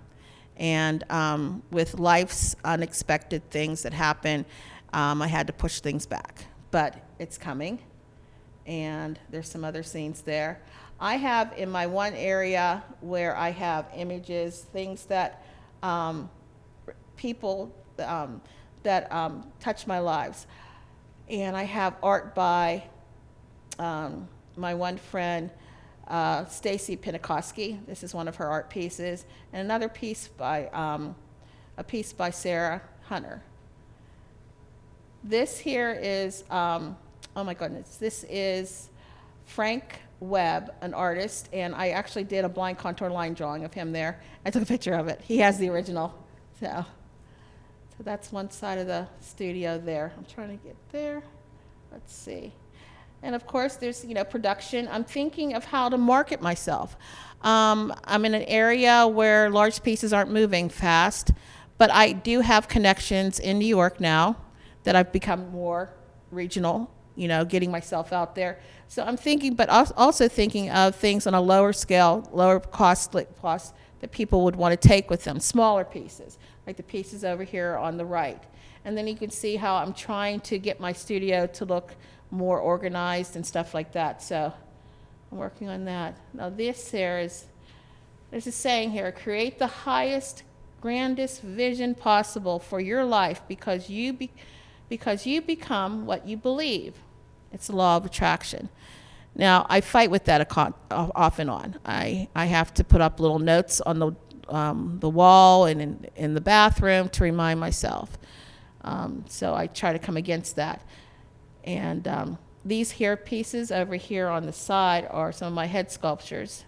And with life's unexpected things that happen, I had to push things back. But it's coming, and there's some other scenes there. I have in my one area where I have images, things that people that touch my lives. And I have art by my one friend, Stacy Pinakoski. This is one of her art pieces. And another piece by, Sarah Hunter. This here is, oh my goodness, this is Frank Webb, an artist, and I actually did a blind contour line drawing of him there. I took a picture of it. He has the original. So that's one side of the studio there. I'm trying to get there. Let's see. And of course, there's production. I'm thinking of how to market myself. I'm in an area where large pieces aren't moving fast, but I do have connections in New York now that I've become more regional, getting myself out there. So I'm thinking, but also thinking of things on a lower scale, lower cost that people would want to take with them, smaller pieces, like the pieces over here on the right. And then you can see how I'm trying to get my studio to look more organized and stuff like that. So I'm working on that. Now this there's a saying here, create the highest, grandest vision possible for your life because you become what you believe. It's the law of attraction. Now, I fight with that off and on. I have to put up little notes on the wall and in the bathroom to remind myself. So I try to come against that. And these here pieces over here on the side are some of my head sculptures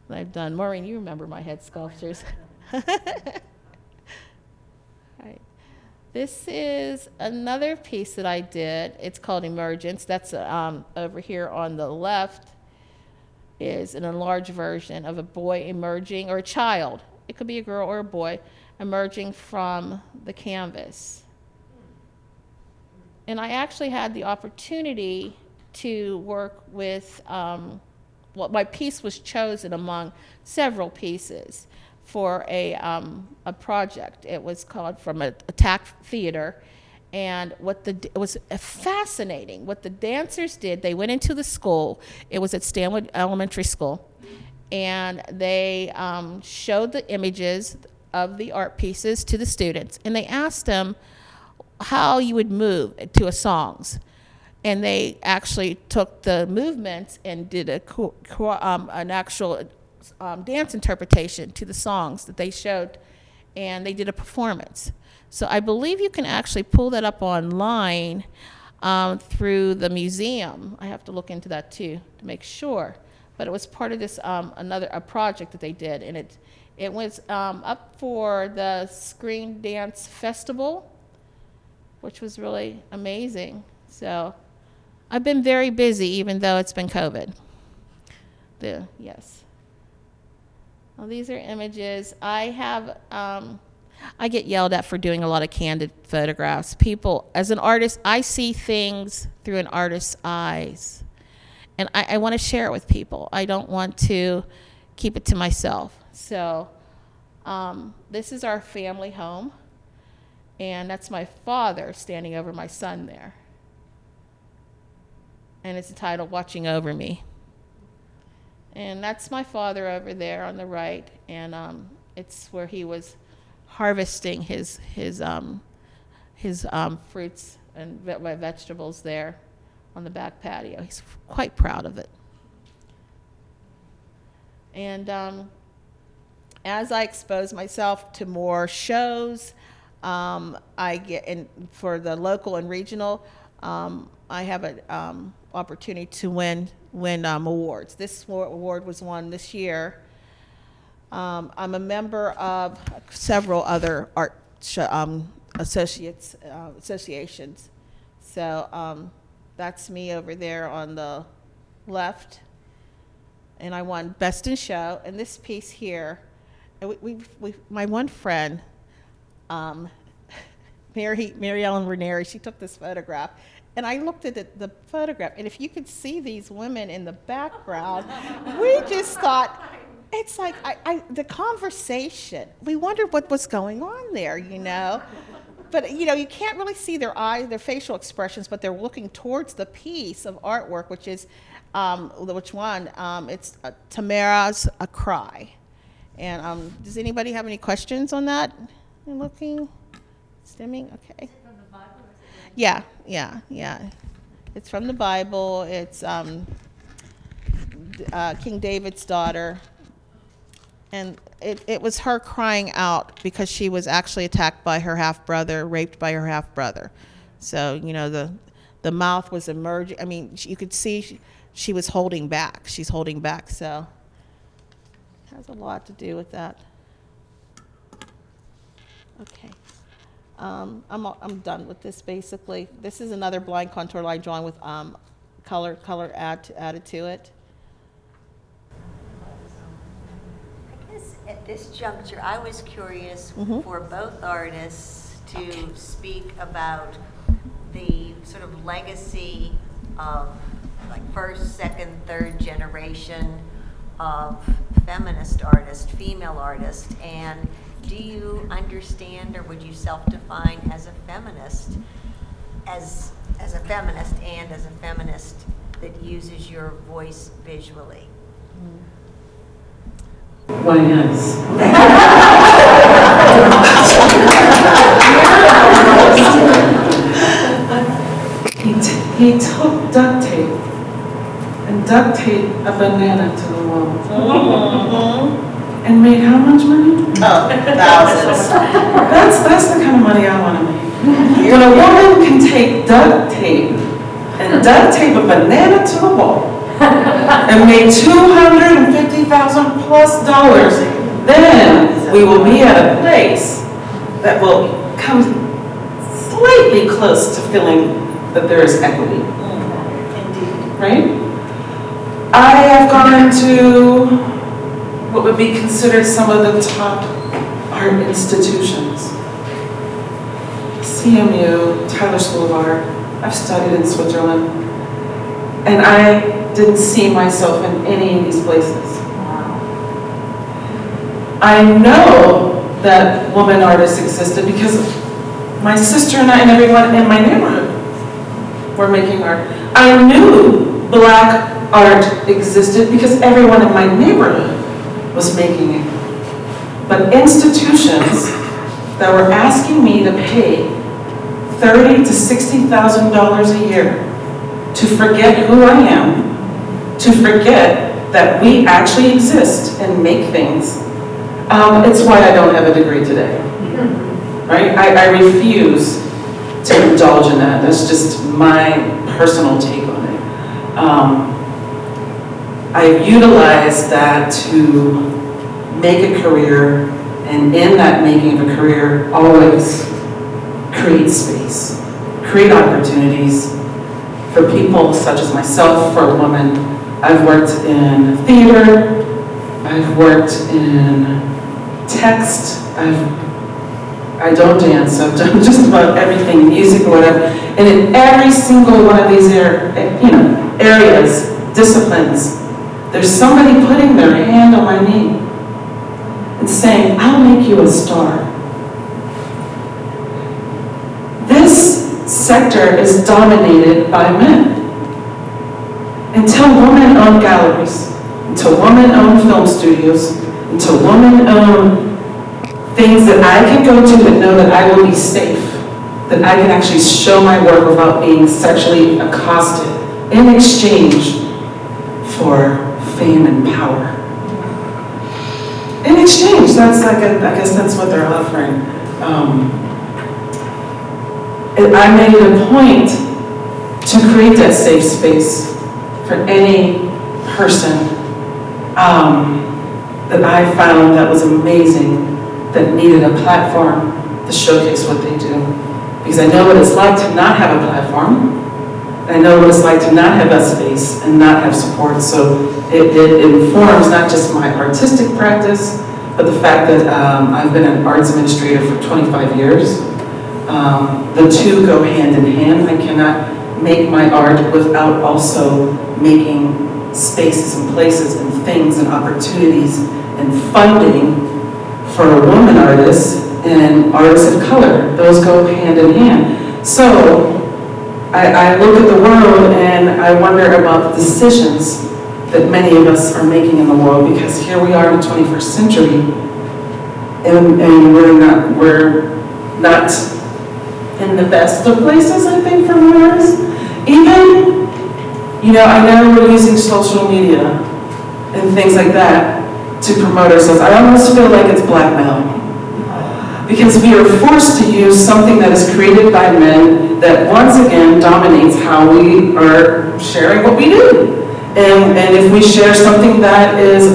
that I've done. Maureen, you remember my head sculptures. Right. This is another piece that I did. It's called Emergence. That's over here on the left is an enlarged version of a boy emerging, or a child. It could be a girl or a boy emerging from the canvas. And I actually had the opportunity to work with, my piece was chosen among several pieces for a project. It was called From Attack Theater. And it was fascinating. What the dancers did, they went into the school. It was at Stanwood Elementary School. And they showed the images of the art pieces to the students. And they asked them how you would move to a songs. And they actually took the movements and did an actual dance interpretation to the songs that they showed, and they did a performance. So I believe you can actually pull that up online through the museum. I have to look into that too to make sure. But it was part of this a project that they did, and it was up for the Screen Dance Festival, which was really amazing. So I've been very busy, even though it's been COVID. Yes. Well, these are images. I have, I get yelled at for doing a lot of candid photographs. People, as an artist, I see things through an artist's eyes. And I want to share it with people. I don't want to keep it to myself. So this is our family home. And that's my father standing over my son there. and it's entitled Watching Over Me. And that's my father over there on the right, and it's where he was harvesting his fruits and vegetables there on the back patio. He's quite proud of it. And as I expose myself to more shows, I get for the local and regional, I have an opportunity to win awards. This award was won this year. I'm a member of several other art associations. So that's me over there on the left. And I won Best in Show. And this piece here, my one friend, Mary Ellen Ranieri, she took this photograph. And I looked at the photograph, and if you could see these women in the background, we just thought, it's like the conversation. We wondered what was going on there, you know. But, you know, you can't really see their eyes, their facial expressions, but they're looking towards the piece of artwork, which is, which one? It's Tamara's A Cry. And does anybody have any questions on that? You're looking, stimming, okay. Yeah. It's from the Bible. It's King David's daughter. And it was her crying out because she was actually attacked by her half-brother, raped by her half-brother. So, you know, the mouth was emerging. I mean, you could see she was holding back. She's holding back, so it has a lot to do with that. Okay. I'm done with this, basically. This is another blind contour line drawing with color added to it. I guess at this juncture, I was curious for both artists to speak about the sort of legacy of like first, second, third generation of feminist artists, female artists, and do you understand, or would you self-define as a feminist, as a feminist and as a feminist that uses your voice visually? Why, yes. He took duct tape and duct taped a banana to the wall. And made how much money? Oh, thousands. That's the kind of money I want to make. When a woman can take duct tape and duct tape a banana to the wall and make $250,000 plus, then we will be at a place that will come slightly close to feeling that there is equity. Indeed. Right? I have gone to what would be considered some of the top art institutions. CMU, Tyler School of Art. I've studied in Switzerland. And I didn't see myself in any of these places. I know that woman artists existed because my sister and I and everyone in my neighborhood were making art. I knew black art existed because everyone in my neighborhood was making it. But institutions that were asking me to pay $30,000 to $60,000 a year to forget who I am, to forget that we actually exist and make things, it's why I don't have a degree today. Right? I refuse to indulge in that. That's just my personal take on it. I've utilized that to make a career, and in that making of a career, always create space, create opportunities for people such as myself, for a woman. I've worked in theater, I've worked in text, I don't dance, I've done just about everything, music or whatever, and in every single one of these areas, disciplines, there's somebody putting their hand on my knee and saying, I'll make you a star. This sector is dominated by men. until women-owned galleries, until women-owned film studios, until women-owned things that I can go to and know that I will be safe, that I can actually show my work without being sexually accosted in exchange for fame and power. In exchange, that's like I guess that's what they're offering. I made it a point to create that safe space for any person that I found that was amazing, that needed a platform to showcase what they do. Because I know what it's like to not have a platform. I know what it's like to not have a space and not have support. So it informs not just my artistic practice, but the fact that I've been an arts administrator for 25 years. The two go hand in hand. I cannot make my art without also making spaces and places and things and opportunities and funding for women artists and artists of color. Those go hand in hand. So I look at the world and I wonder about the decisions that many of us are making in the world, because here we are in the 21st century and we're not in the best of places, I think, for artists. Even, I know we're using social media and things like that to promote ourselves. I almost feel like it's blackmail. Because we are forced to use something that is created by men that once again dominates how we are sharing what we do. And if we share something that is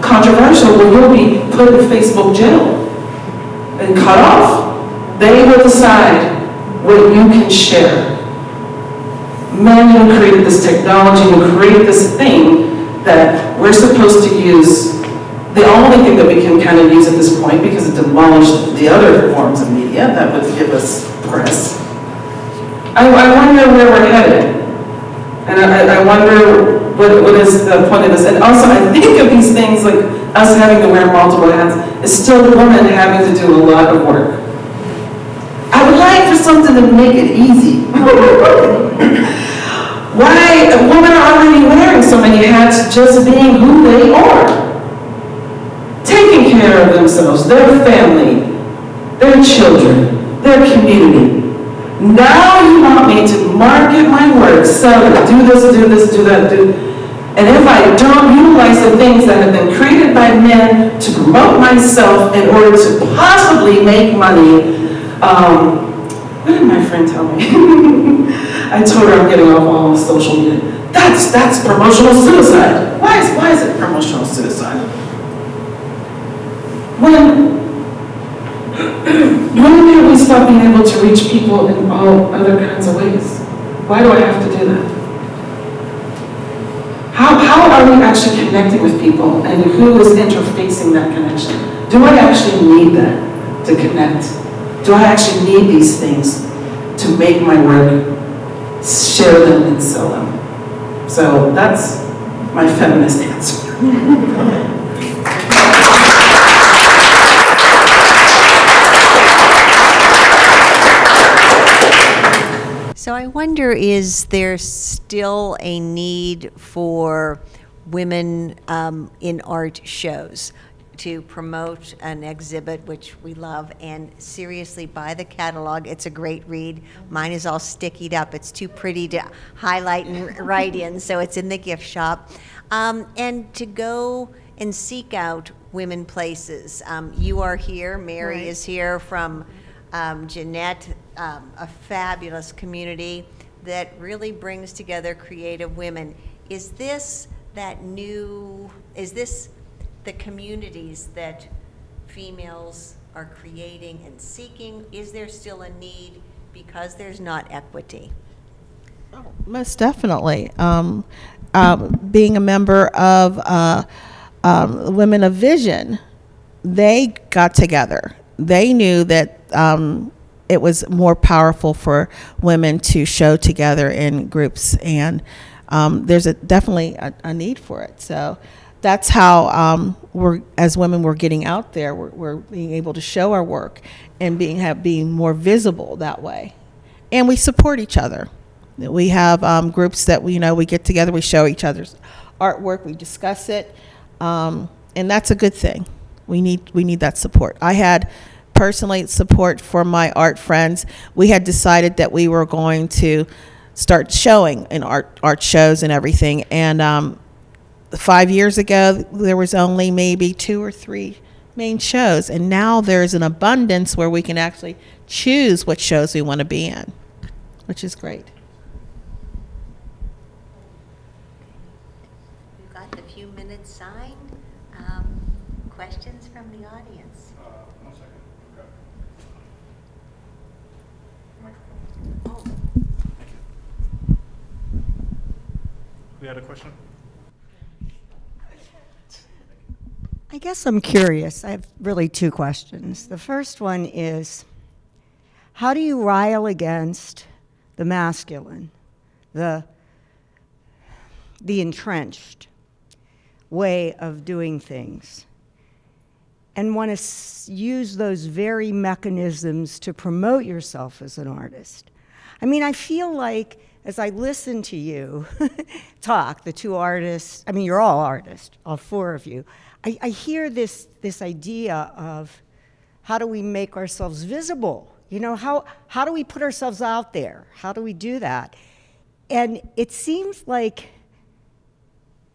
controversial, well, you'll be put in Facebook jail and cut off. They will decide what you can share. Men who created this technology, who created this thing that we're supposed to use, the only thing that we can kind of use at this point, because it demolished the other forms of media that would give us press. I wonder where we're headed. And I wonder what is the point of this. And also I think of these things like us having to wear multiple hats is still the woman having to do a lot of work. I would like for something to make it easy. Why women are already wearing so many hats just being who they are? Taking care of themselves, their family, their children, their community. Now you want me to market my work, sell it, do this, do that, and if I don't utilize the things that have been created by men to promote myself in order to possibly make money, what did my friend tell me? I told her I'm getting off all social media. That's promotional suicide. Why is it promotional suicide? When can we stop being able to reach people in all other kinds of ways? Why do I have to do that? How are we actually connecting with people, and who is interfacing that connection? Do I actually need that to connect? Do I actually need these things to make my work, share them, and sell them? So that's my feminist answer. So I wonder, is there still a need for women in art shows to promote an exhibit, which we love, and seriously buy the catalog? It's a great read. Mine is all stickied up. It's too pretty to highlight and write in, so it's in the gift shop. And to go and seek out women places. You are here, Mary Right. is here from Jeanette, a fabulous community that really brings together creative women. Is this the communities that females are creating and seeking? Is there still a need because there's not equity? Most definitely. Being a member of Women of Vision, they got together. They knew that it was more powerful for women to show together in groups, and there's definitely a need for it. So that's how as women, we're getting out there. We're being able to show our work and being more visible that way. And we support each other. We have groups that we get together, we show each other's artwork, we discuss it, and that's a good thing. We need that support. I had personally support for my art friends. We had decided that we were going to start showing in art shows and everything, and 5 years ago there was only maybe 2 or 3 main shows, and now there's an abundance where we can actually choose what shows we want to be in, which is great. We've got the few minutes signed. Questions from the audience? 1 second. Okay. Oh, Thank you. We had a question? I guess I'm curious. I have really 2 questions. The first one is, how do you rile against the masculine, the entrenched way of doing things, and want to use those very mechanisms to promote yourself as an artist? I mean, I feel like as I listen to you talk, the 2 artists, I mean, you're all artists, all 4 of you, I hear this idea of how do we make ourselves visible? How do we put ourselves out there? How do we do that? And it seems like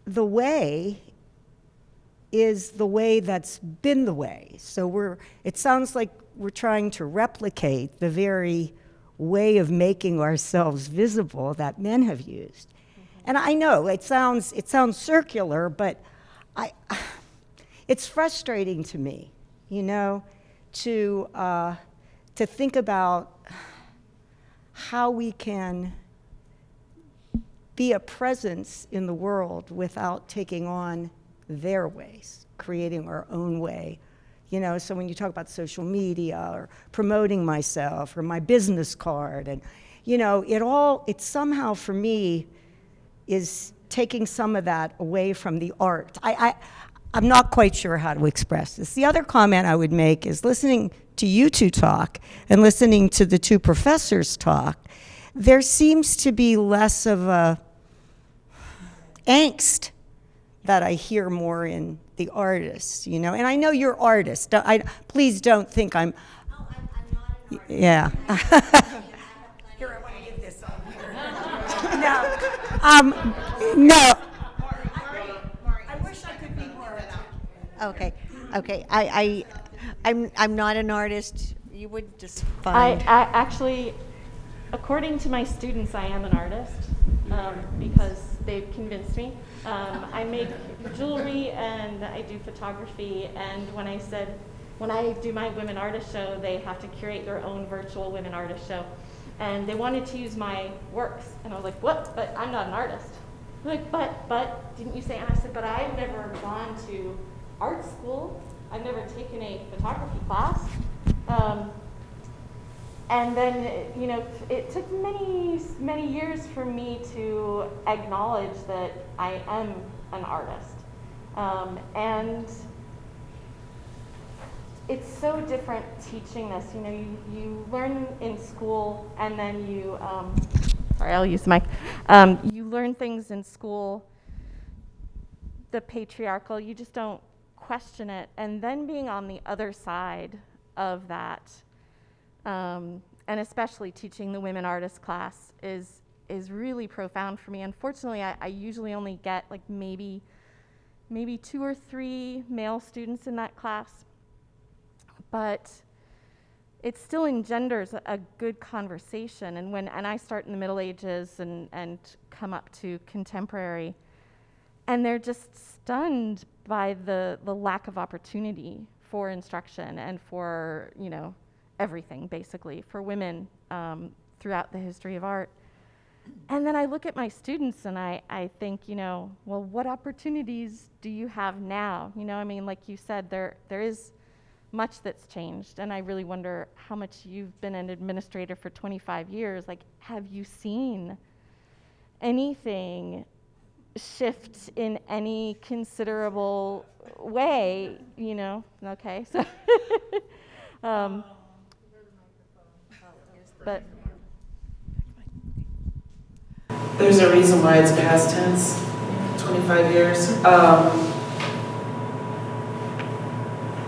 the way is the way that's been the way. So it sounds like we're trying to replicate the very way of making ourselves visible that men have used. And I know it sounds circular, but it's frustrating to me, to think about how we can be a presence in the world without taking on their ways, creating our own way. So when you talk about social media or promoting myself or my business card, and it somehow for me is taking some of that away from the art. I'm not quite sure how to express this. The other comment I would make is listening to you 2 talk and listening to the 2 professors talk, there seems to be less of a angst that I hear more in the artists, and I know you're artists. Please don't think I'm I'm not an artist. yeah. Here, I want to get this on here. No. I wish I could be more. Okay. I'm not an artist. You would just I find. actually, according to my students, I am an artist because they've convinced me. I make jewelry and I do photography, and when I do my women artist show, they have to curate their own virtual women artist show, and they wanted to use my works, and I was like, what? But I'm not an artist. They're like, but didn't you say? And I said, but I've never gone to art school. I've never taken a photography class. And then, it took many years for me to acknowledge that I am an artist. And it's so different teaching this. You learn in school, and then you, sorry, I'll use the mic. You learn things in school, the patriarchal, you just don't question it. And then being on the other side of that, and especially teaching the women artist class is really profound for me. Unfortunately, I usually only get like maybe 2 or 3 male students in that class, but it still engenders a good conversation. And I start in the Middle Ages and come up to contemporary, and they're just stunned by the lack of opportunity for instruction and for, everything basically for women throughout the history of art. And then I look at my students and I think, well, what opportunities do you have now? Like you said, there is much that's changed, and I really wonder how much you've been an administrator for 25 years. Like, have you seen anything shift in any considerable way? Okay, so but there's a reason why it's past tense, 25 years.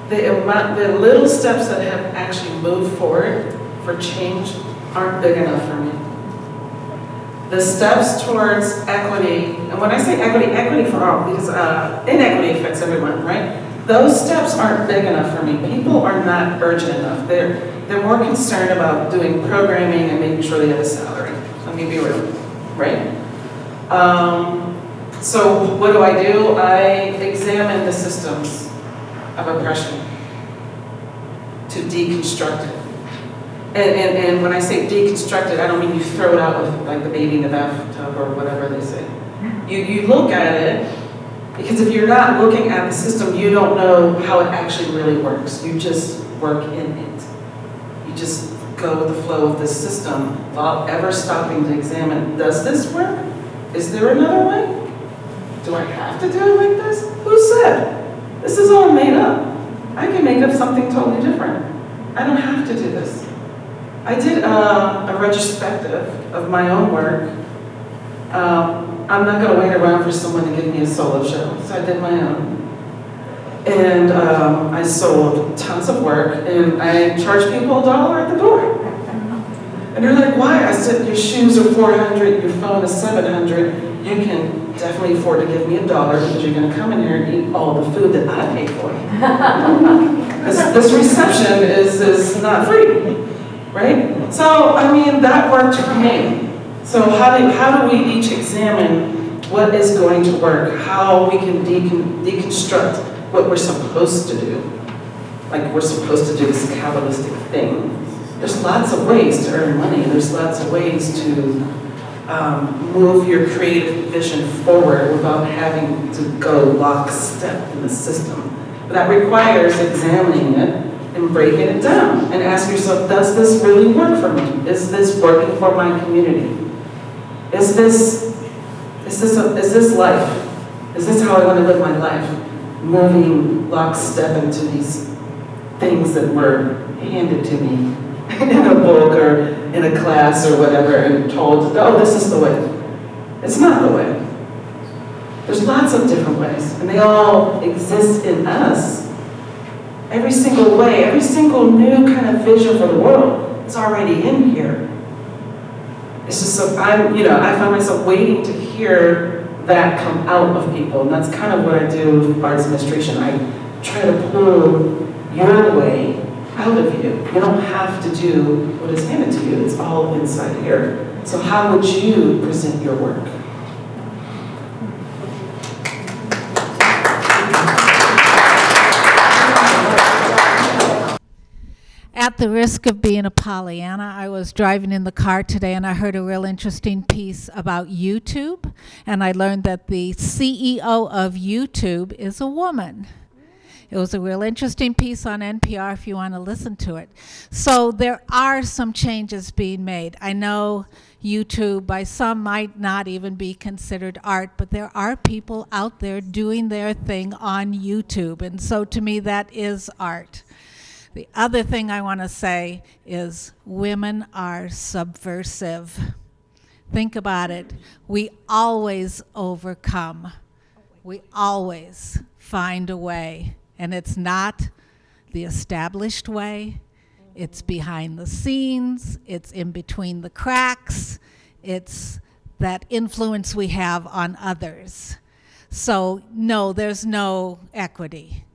The little steps that have actually moved forward for change aren't big enough for me. The steps towards equity, and when I say equity, equity for all, because inequity affects everyone, right? Those steps aren't big enough for me. People are not urgent enough. They're more concerned about doing programming and making sure they have a salary. Let me be real, right? So what do? I examine the systems of oppression to deconstruct it. And when I say deconstruct it, I don't mean you throw it out with like the baby in the bathtub or whatever they say. You look at it, because if you're not looking at the system, you don't know how it actually really works. You just work in it. You just go with the flow of this system without ever stopping to examine, does this work? Is there another way? Do I have to do it like this? Who said? This is all made up. I can make up something totally different. I don't have to do this. I did a retrospective of my own work. I'm not going to wait around for someone to give me a solo show, so I did my own. And I sold tons of work, and I charged people $1 at the door. And they're like, why? I said, your shoes are $400, your phone is $700. You can definitely afford to give me $1 because you're going to come in here and eat all the food that I pay for. This reception is not free, right? So, I mean, that worked for me. So how do we each examine what is going to work, how we can deconstruct what we're supposed to do? Like we're supposed to do this capitalistic thing. There's lots of ways to earn money. There's lots of ways to move your creative vision forward without having to go lockstep in the system. But that requires examining it and breaking it down and ask yourself, does this really work for me? Is this working for my community? Is this life? Is this how I want to live my life? Moving lockstep into these things that were handed to me in a book or in a class or whatever and told, oh, this is the way. It's not the way. There's lots of different ways, and they all exist in us. Every single way, every single new kind of vision for the world is already in here. It's just so I find myself waiting to hear that come out of people, and that's kind of what I do with arts administration. I try to pull your way out of you. You don't have to do what is handed to you. It's all inside here. So how would you present your work? At the risk of being a Pollyanna, I was driving in the car today and I heard a real interesting piece about YouTube, and I learned that the CEO of YouTube is a woman. It was a real interesting piece on NPR if you want to listen to it. So there are some changes being made. I know YouTube by some might not even be considered art, but there are people out there doing their thing on YouTube, and so to me that is art. The other thing I want to say is women are subversive. Think about it. We always overcome. We always find a way. And it's not the established way. It's behind the scenes. It's in between the cracks. It's that influence we have on others. So no, there's no equity.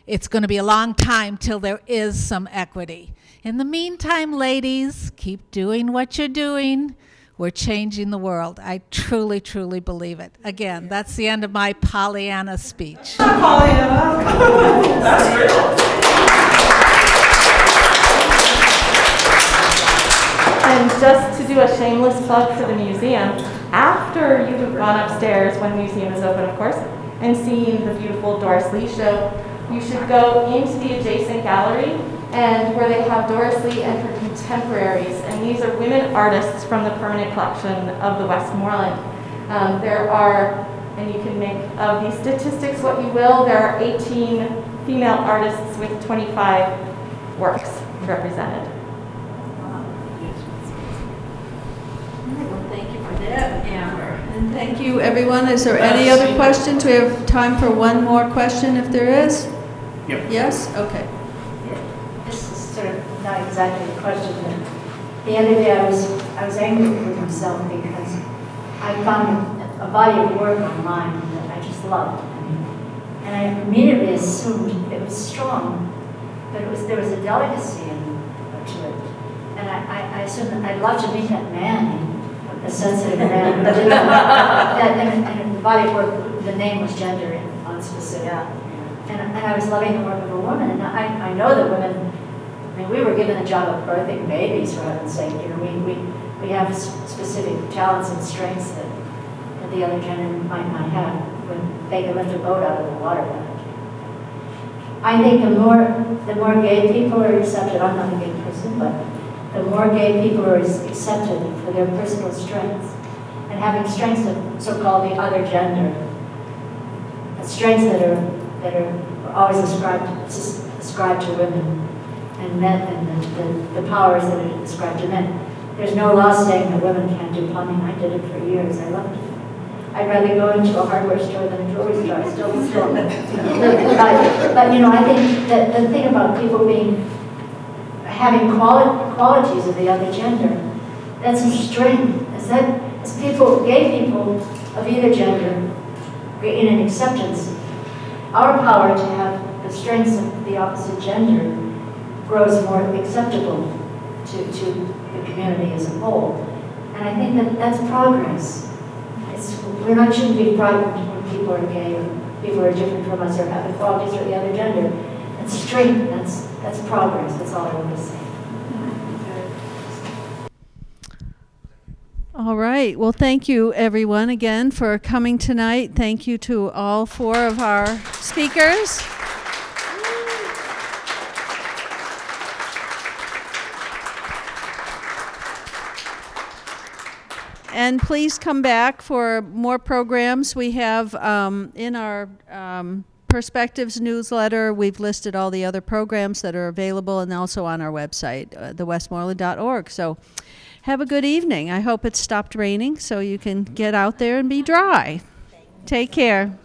It's going to be a long time till there is some equity. In the meantime, ladies, keep doing what you're doing. We're changing the world. I truly, truly believe it. Again, that's the end of my Pollyanna speech. Pollyanna. That's real. And just to do a shameless plug for the museum, after you have gone upstairs, when the museum is open, of course, and seen the beautiful Doris Lee show, you should go into the adjacent gallery and where they have Doris Lee and her contemporaries. And these are women artists from the permanent collection of the Westmoreland. There are, and you can make of these statistics what you will, there are 18 female artists with 25 works represented. Well, thank you for that, Amber. And thank you, everyone. Is there any other questions? We have time for one more question if there is. Yep. Yes? Okay. This is sort of not exactly a question, but the other day I was angry with myself because I found a body of work online that I just loved. And I immediately assumed it was strong, but there was a delicacy to it. And I assumed that I'd love to meet that man, a sensitive man. But and the body of work, the name was gender unspecific. And I was loving the work of a woman. And I know that women, I mean, we were given the job of birthing babies, for heaven's sake. You know, we have specific talents and strengths that the other gender might not have when they can lift a boat out of the water. I think the more gay people are accepted, I'm not a gay person, but the more gay people are accepted for their personal strengths and having strengths of so-called the other gender, strengths that are always ascribed to women and men, and the powers that are ascribed to men. There's no law saying that women can't do plumbing. I did it for years. I loved it. I'd rather go into a hardware store than a jewelry store. I still. But you know, I think that the thing about people having qualities of the other gender, that's a strength. As people, gay people of either gender, in an acceptance, our power to have the strengths of the opposite gender grows more acceptable to the community as a whole. And I think that that's progress. Shouldn't be frightened when people are gay or people are different from us or have the qualities of the other gender. That's strength, that's progress, that's all I want to say. All right. Well, thank you, everyone, again for coming tonight. Thank you to all four of our speakers. And please come back for more programs. We have in our Perspectives newsletter, we've listed all the other programs that are available and also on our website, thewestmoreland.org. So have a good evening. I hope it's stopped raining so you can get out there and be dry. Take care.